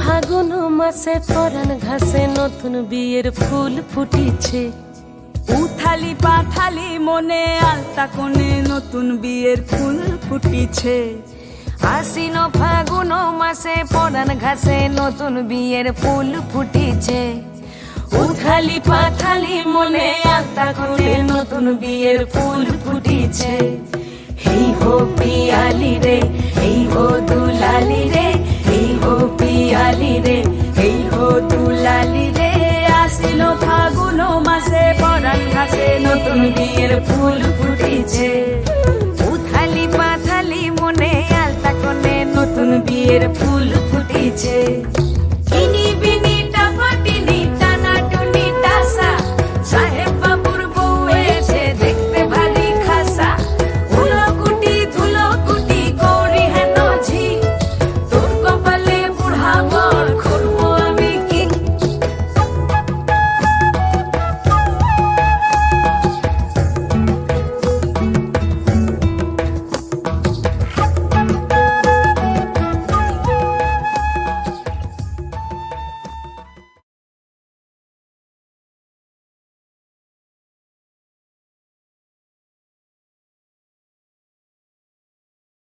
ফাগুন মাসে পরাণ ঘাসে নতুন বিয়ের ফুল ফুটিছে। উথালি পাথালি মনে আলতা কোণে নতুন বিয়ের ফুল ফুটিছে। আশ্বিন ফাগুন মাসে পরাণ ঘাসে নতুন বিয়ের ফুল ফুটিছে। উথালি পাথালি মনে আলতা কোণে নতুন বিয়ের ফুল ফুটিছে। হেই হো পিয়ালি রে, হেই হো দুলালি রে, হেই হো পিয়ালি রে, হেই হো দুলালি রে। আসিল ফাগুন মাসে পরাণ ঘাসে নতুন বিয়ের ফুল ফুটিছে। উথালি পাথালি মনে আলতা কোণে নতুন বিয়ের ফুল ফুটিছে।